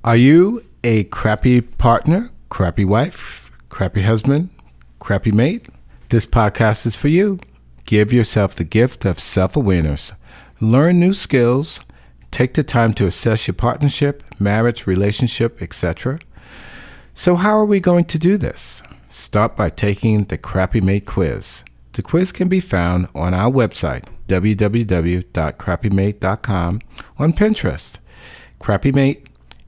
Are you a crappy partner, crappy wife, crappy husband, crappy mate? This podcast is for you. Give yourself the gift of self-awareness. Learn new skills. Take the time to assess your partnership, marriage, relationship, etc. So how are we going to do this? Start by taking the Crappy Mate quiz. The quiz can be found on our website, www.crappymate.com, on Pinterest, Crappy Mate,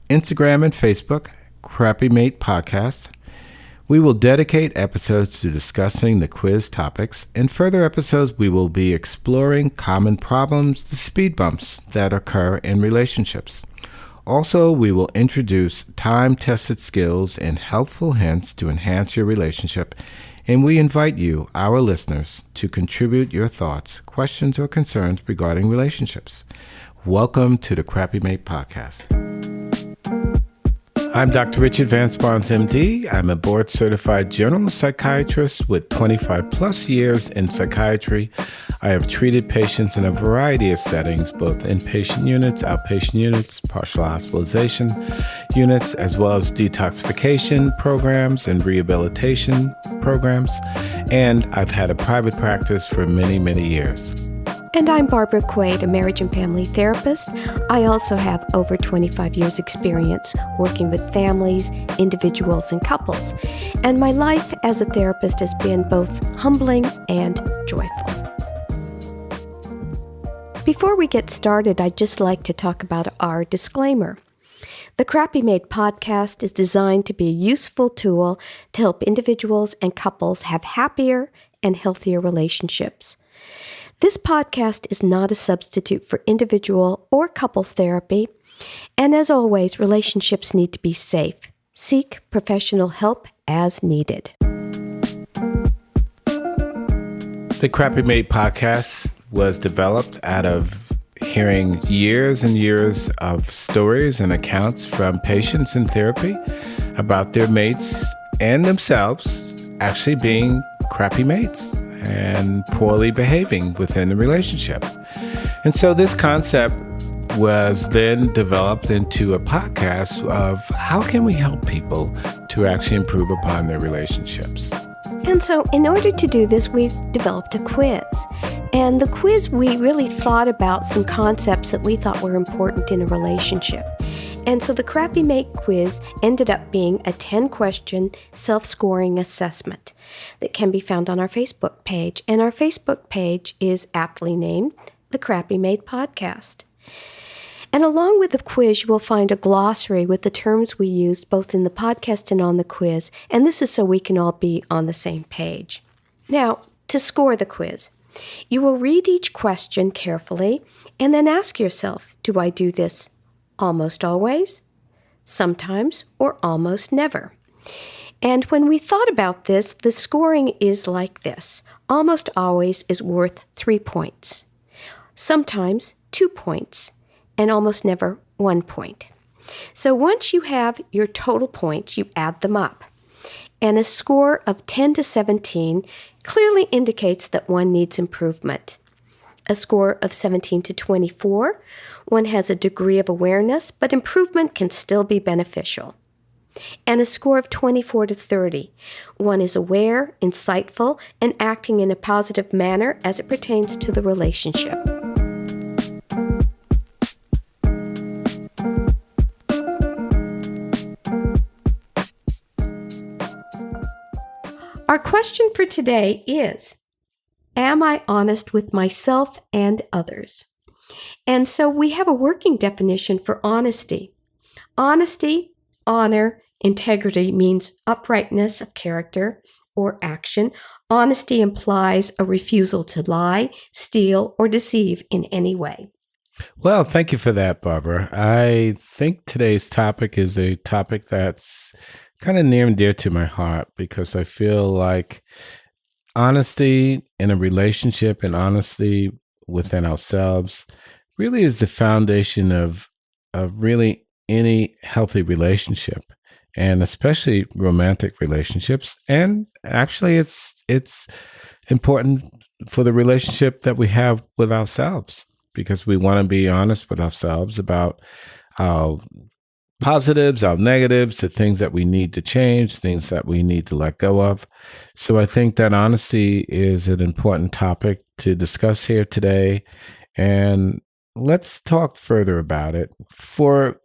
Instagram and Facebook, Crappy Mate Podcast. We will dedicate episodes to discussing the quiz topics. In further episodes, we will be exploring common problems, the speed bumps that occur in relationships. Also, we will introduce time-tested skills and helpful hints to enhance your relationship, and we invite you, our listeners, to contribute your thoughts, questions, or concerns regarding relationships. Welcome to the Crappy Mate Podcast. I'm Dr. Richard Vance Barnes, MD. I'm a board-certified general psychiatrist with 25 plus years in psychiatry. I have treated patients in a variety of settings, both inpatient units, outpatient units, partial hospitalization units, as well as detoxification programs and rehabilitation programs. And I've had a private practice for many, many years. And I'm Barbara Quaid, a marriage and family therapist. I also have over 25 years experience working with families, individuals, and couples. And my life as a therapist has been both humbling and joyful. Before we get started, I'd just like to talk about our disclaimer. The Crappy Mate podcast is designed to be a useful tool to help individuals and couples have happier and healthier relationships. This podcast is not a substitute for individual or couples therapy, and as always, relationships need to be safe. Seek professional help as needed. The Crappy Mate podcast was developed out of hearing years and years of stories and accounts from patients in therapy about their mates and themselves actually being crappy mates and poorly behaving within the relationship. And so this concept was then developed into a podcast of how can we help people to actually improve upon their relationships. And so in order to do this, we developed a quiz. And the quiz, we really thought about some concepts that we thought were important in a relationship. And so the Crappy Mate quiz ended up being a 10-question self-scoring assessment that can be found on our Facebook page. And our Facebook page is aptly named the Crappy Mate Podcast. And along with the quiz, you will find a glossary with the terms we used both in the podcast and on the quiz. And this is so we can all be on the same page. Now, to score the quiz, you will read each question carefully and then ask yourself, do I do this almost always, sometimes, or almost never? And when we thought about this, the scoring is like this. Almost always is worth 3 points. Sometimes 2 points, and almost never 1 point. So once you have your total points, you add them up. And a score of 10 to 17 clearly indicates that one needs improvement. A score of 17 to 24, one has a degree of awareness, but improvement can still be beneficial. And a score of 24 to 30, one is aware, insightful, and acting in a positive manner as it pertains to the relationship. Our question for today is, am I honest with myself and others? And so we have a working definition for honesty. Honesty, honor, integrity means uprightness of character or action. Honesty implies a refusal to lie, steal, or deceive in any way. Well, thank you for that, Barbara. I think today's topic is a topic that's kind of near and dear to my heart because I feel like honesty in a relationship and honesty within ourselves really is the foundation of really any healthy relationship, and especially romantic relationships. And actually, it's important for the relationship that we have with ourselves, because we want to be honest with ourselves about positives, our negatives, the things that we need to change, things that we need to let go of. So I think that honesty is an important topic to discuss here today. And let's talk further about it. For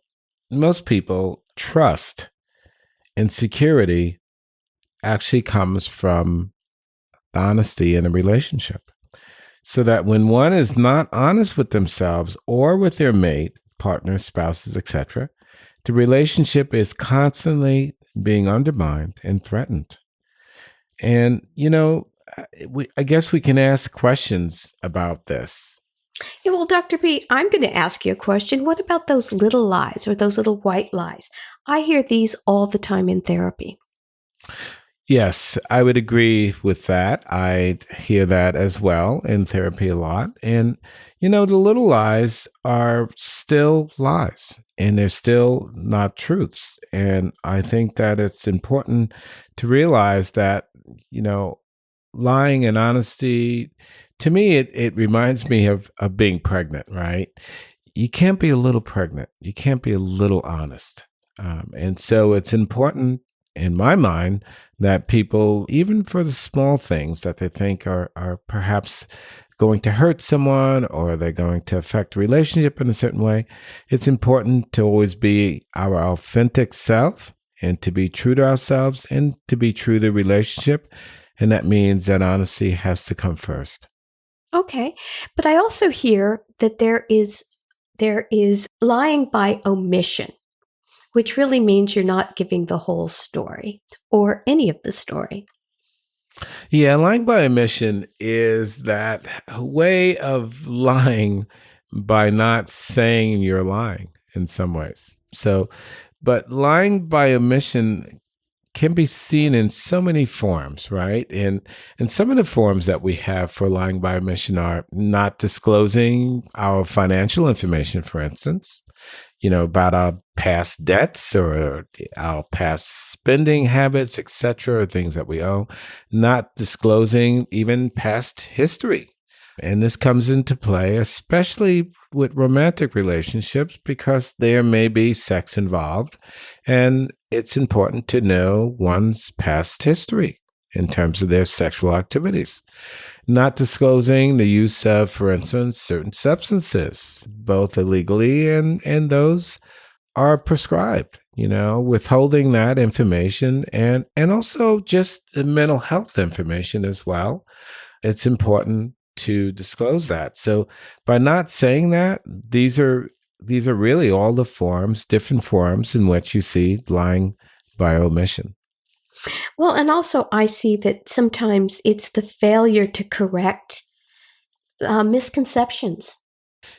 most people, trust and security actually comes from honesty in a relationship. So that when one is not honest with themselves or with their mate, partners, spouses, etc., the relationship is constantly being undermined and threatened. And, I guess we can ask questions about this. Yeah, well, Dr. B, I'm going to ask you a question. What about those little lies or those little white lies? I hear these all the time in therapy. Yes, I would agree with that. I hear that as well in therapy a lot. And, the little lies are still lies and they're still not truths. And I think that it's important to realize that, lying and honesty, to me, it reminds me of being pregnant, right? You can't be a little pregnant. You can't be a little honest. And so it's important in my mind that people, even for the small things that they think are perhaps going to hurt someone or they're going to affect a relationship in a certain way, it's important to always be our authentic self and to be true to ourselves and to be true to the relationship. And that means that honesty has to come first. Okay. But I also hear that there is lying by omission, which really means you're not giving the whole story or any of the story. Yeah, lying by omission is that way of lying by not saying you're lying in some ways. So, but lying by omission can be seen in so many forms, right? And some of the forms that we have for lying by omission are not disclosing our financial information, for instance, about our past debts or our past spending habits, etc., or things that we owe, not disclosing even past history. And this comes into play, especially with romantic relationships, because there may be sex involved. And it's important to know one's past history in terms of their sexual activities. Not disclosing the use of, for instance, certain substances, both illegally and those are prescribed, withholding that information and also just the mental health information as well. It's important to disclose that. So by not saying that, these are really all the forms, different forms in which you see lying by omission. Well, and also I see that sometimes it's the failure to correct misconceptions.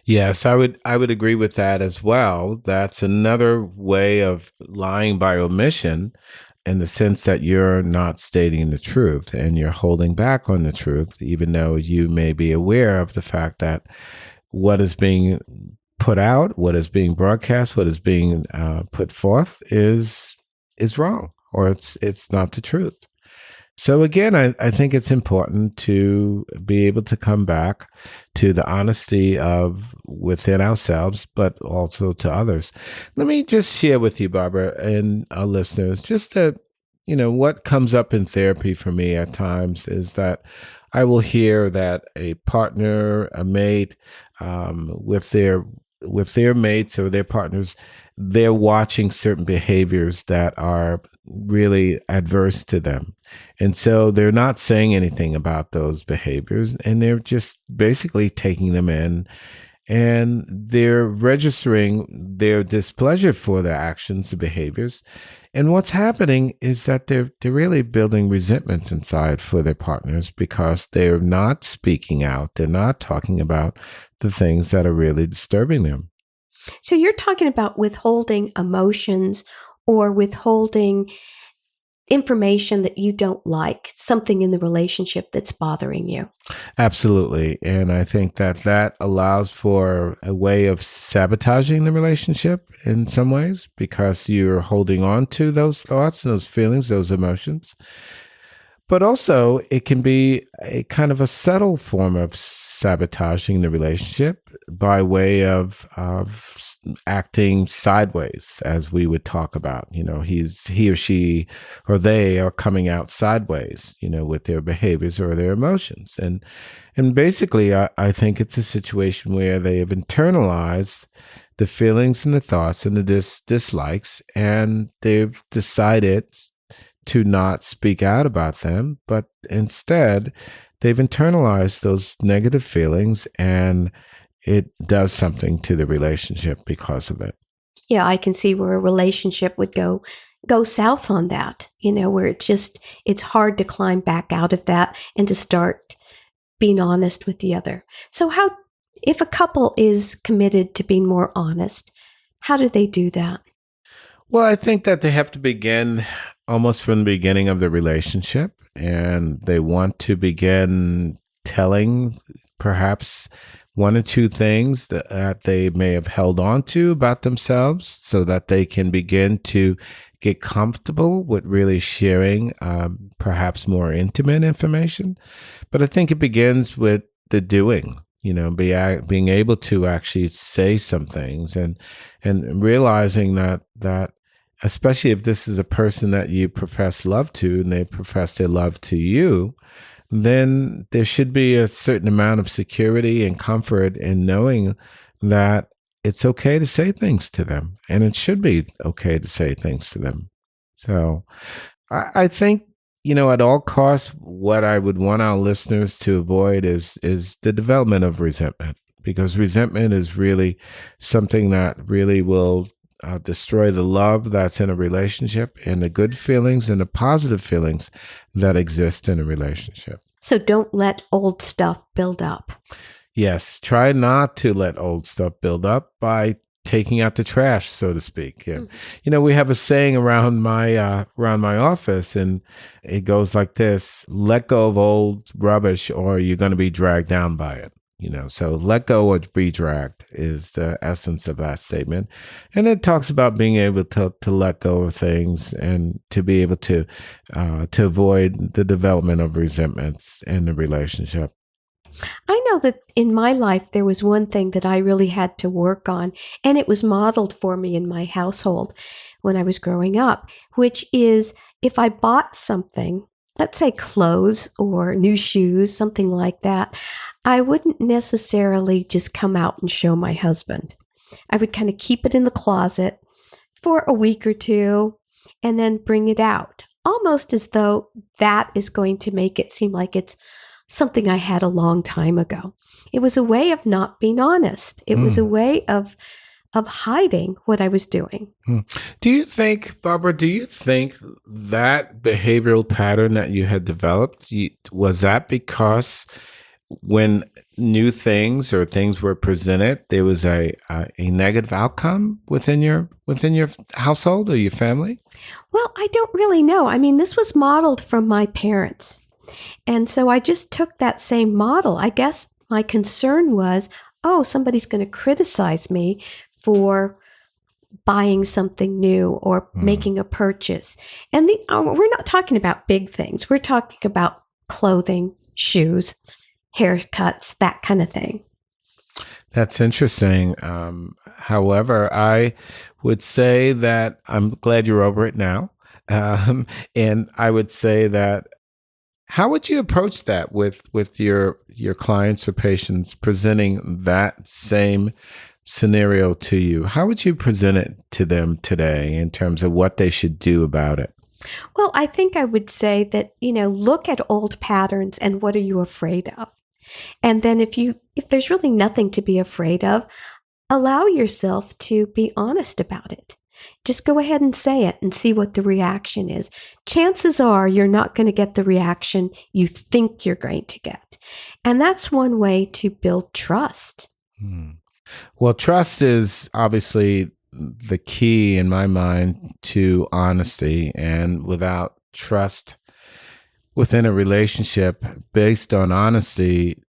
Yes, I would agree with that as well. That's another way of lying by omission in the sense that you're not stating the truth and you're holding back on the truth, even though you may be aware of the fact that what is being put out, what is being broadcast, what is being put forth is wrong or it's not the truth. So again, I think it's important to be able to come back to the honesty of within ourselves, but also to others. Let me just share with you, Barbara, and our listeners, just that, what comes up in therapy for me at times is that I will hear that a partner, a mate, with their mates or their partners, they're watching certain behaviors that are really adverse to them. And so they're not saying anything about those behaviors and they're just basically taking them in and they're registering their displeasure for their actions, the behaviors. And what's happening is that they're really building resentments inside for their partners because they're not speaking out. They're not talking about the things that are really disturbing them. So you're talking about withholding emotions or withholding information that you don't like, something in the relationship that's bothering you. Absolutely. And I think that allows for a way of sabotaging the relationship in some ways because you're holding on to those thoughts and those feelings, those emotions. But also, it can be a kind of a subtle form of sabotaging the relationship by way of acting sideways, as we would talk about. He or she or they are coming out sideways, with their behaviors or their emotions, and basically, I think it's a situation where they have internalized the feelings and the thoughts and the dislikes, and they've decided to not speak out about them, but instead they've internalized those negative feelings, and it does something to the relationship because of it. Yeah, I can see where a relationship would go south on that, where it's hard to climb back out of that and to start being honest with the other. So if a couple is committed to being more honest, how do they do that? Well, I think that they have to begin almost from the beginning of the relationship, and they want to begin telling perhaps one or two things that they may have held on to about themselves, so that they can begin to get comfortable with really sharing perhaps more intimate information. But I think it begins with the doing. Being able to actually say some things, and realizing that especially if this is a person that you profess love to and they profess their love to you, then there should be a certain amount of security and comfort in knowing that it's okay to say things to them, and it should be okay to say things to them. So I think, at all costs, what I would want our listeners to avoid is the development of resentment, because resentment is really something that really will destroy the love that's in a relationship, and the good feelings and the positive feelings that exist in a relationship. So don't let old stuff build up. Yes, try not to let old stuff build up by taking out the trash, so to speak. Yeah. We have a saying around my office, and it goes like this: let go of old rubbish or you're going to be dragged down by it. So let go or be dragged is the essence of that statement. And it talks about being able to let go of things and to be able to avoid the development of resentments in the relationship. I know that in my life, there was one thing that I really had to work on, and it was modeled for me in my household when I was growing up, which is if I bought something, let's say clothes or new shoes, something like that, I wouldn't necessarily just come out and show my husband. I would kind of keep it in the closet for a week or two and then bring it out, almost as though that is going to make it seem like it's something I had a long time ago. It was a way of not being honest. It was a way of hiding what I was doing. Do you think, Barbara, that behavioral pattern that you had developed, was that because when new things or things were presented, there was a negative outcome within your household or your family? Well, I don't really know. I mean, this was modeled from my parents. And so I just took that same model. I guess my concern was, somebody's going to criticize me for buying something new or making a purchase. And we're not talking about big things. We're talking about clothing, shoes, haircuts, that kind of thing. That's interesting. However, I would say that I'm glad you're over it now. And I would say that, how would you approach that with your clients or patients presenting that same scenario to you? How would you present it to them today in terms of what they should do about it? Well, I think I would say that, look at old patterns and what are you afraid of? And then if there's really nothing to be afraid of, allow yourself to be honest about it. Just go ahead and say it and see what the reaction is. Chances are you're not going to get the reaction you think you're going to get. And that's one way to build trust. Well, trust is obviously the key in my mind to honesty. And without trust within a relationship based on honesty,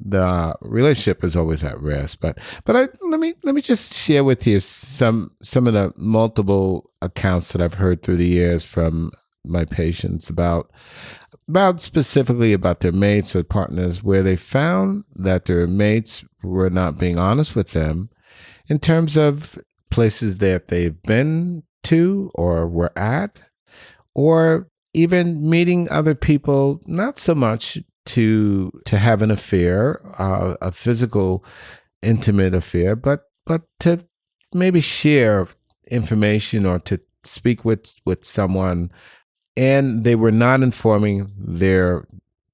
the relationship is always at risk. But let me just share with you some of the multiple accounts that I've heard through the years from my patients about specifically about their mates or partners, where they found that their mates were not being honest with them in terms of places that they've been to or were at, or even meeting other people, not so much to have an affair, a physical intimate affair, but to maybe share information or to speak with someone, and they were not informing their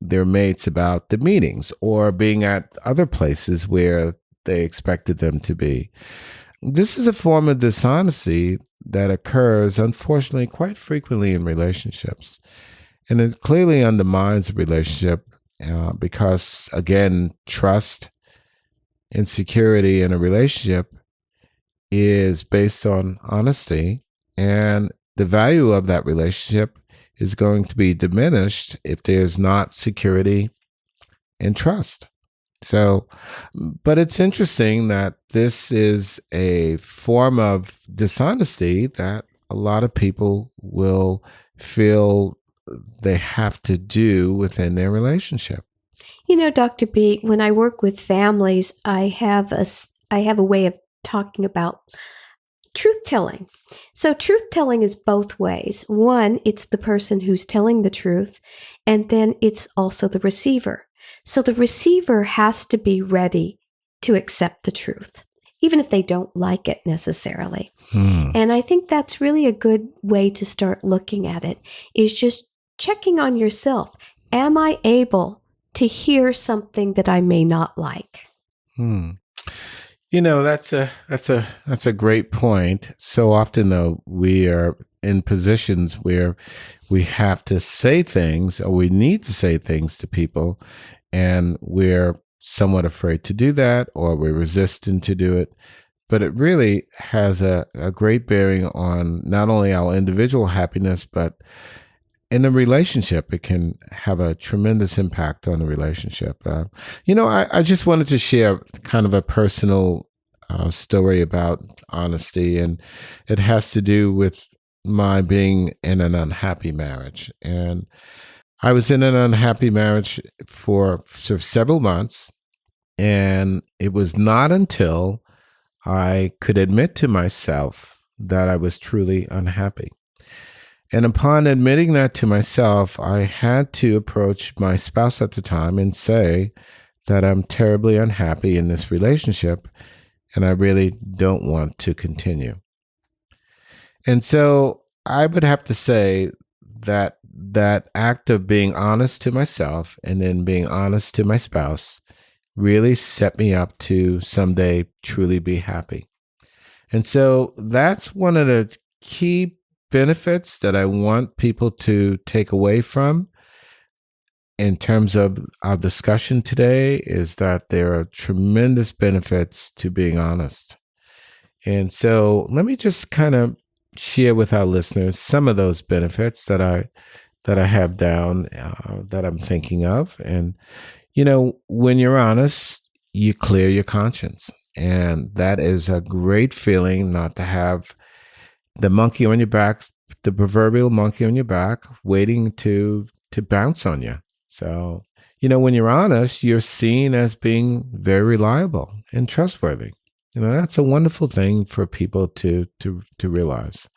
mates about the meetings or being at other places where they expected them to be. This is a form of dishonesty that occurs, unfortunately, quite frequently in relationships. And it clearly undermines a relationship because, again, trust and security in a relationship is based on honesty. And the value of that relationship is going to be diminished if there's not security and trust. So, but it's interesting that this is a form of dishonesty that a lot of people will feel they have to do within their relationship. You know, Dr. B, when I work with families, I have a way of talking about truth telling. So truth telling is both ways. One, it's the person who's telling the truth, and then it's also the receiver. So the receiver has to be ready to accept the truth, even if they don't like it necessarily. And I think that's really a good way to start looking at it, is just checking on yourself. Am I able to hear something that I may not like? You know, that's a great point. So often, though, we are in positions where we have to say things, or we need to say things to people, and we're somewhat afraid to do that, or we're resistant to do it. But it really has a great bearing on not only our individual happiness, but in a relationship, it can have a tremendous impact on the relationship. I just wanted to share kind of a personal story about honesty, and it has to do with my being in an unhappy marriage. And I was in an unhappy marriage for several months, and it was not until I could admit to myself that I was truly unhappy. And upon admitting that to myself, I had to approach my spouse at the time and say that I'm terribly unhappy in this relationship, and I really don't want to continue. And so I would have to say that that act of being honest to myself and then being honest to my spouse really set me up to someday truly be happy. And so that's one of the key benefits that I want people to take away from in terms of our discussion today, is that there are tremendous benefits to being honest. And so let me just kind of share with our listeners some of those benefits that I have down, that I'm thinking of. And, you know, when you're honest, you clear your conscience. And that is a great feeling, not to have the monkey on your back, the proverbial monkey on your back, waiting to bounce on you. So, you know, when you're honest, you're seen as being very reliable and trustworthy. You know, that's a wonderful thing for people to realize.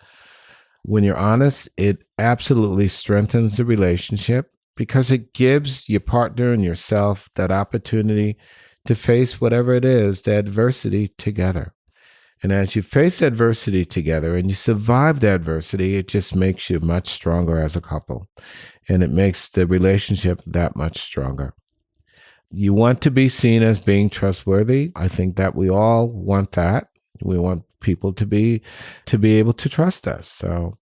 When you're honest, it absolutely strengthens the relationship because it gives your partner and yourself that opportunity to face whatever it is, the adversity together. And as you face adversity together and you survive the adversity, it just makes you much stronger as a couple. And it makes the relationship that much stronger. You want to be seen as being trustworthy. I think that we all want that. We want people to be able to trust us. So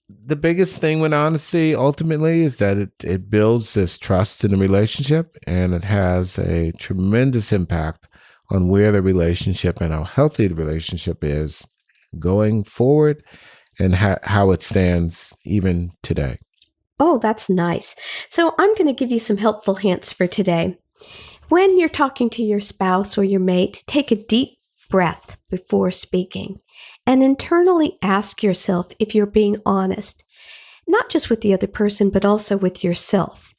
the biggest thing with honesty ultimately is that it builds this trust in the relationship, and it has a tremendous impact on where the relationship and how healthy the relationship is going forward, and how it stands even today. Oh, that's nice. So I'm going to give you some helpful hints for today. When you're talking to your spouse or your mate, take a deep breath before speaking and internally ask yourself if you're being honest. not just with the other person, but also with yourself.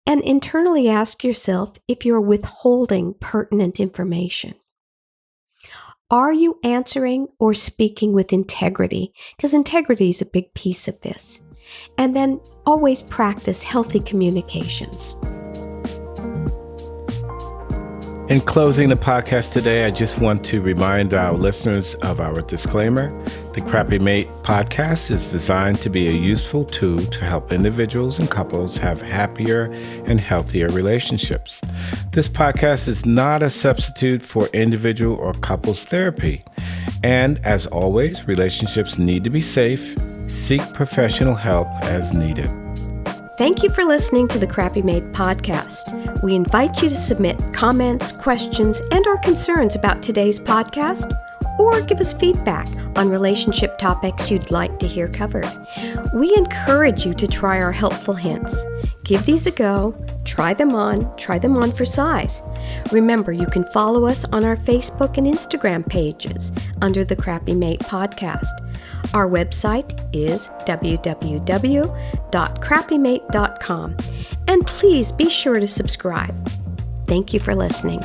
And internally ask yourself if you're withholding pertinent information. Are you answering or speaking with integrity? Because integrity is a big piece of this. And then always practice healthy communications. In closing the podcast today, I just want to remind our listeners of our disclaimer. The Crappy Mate podcast is designed to be a useful tool to help individuals and couples have happier and healthier relationships. This podcast is not a substitute for individual or couples therapy. And as always, relationships need to be safe. Seek professional help as needed. Thank you for listening to the Crappy Mate podcast. We invite you to submit comments, questions, and/or concerns about today's podcast, or give us feedback on relationship topics you'd like to hear covered. We encourage you to try our helpful hints. Give these a go, try them on for size. Remember, you can follow us on our Facebook and Instagram pages under the Crappy Mate podcast. Our website is www.crappymate.com. And please be sure to subscribe. Thank you for listening.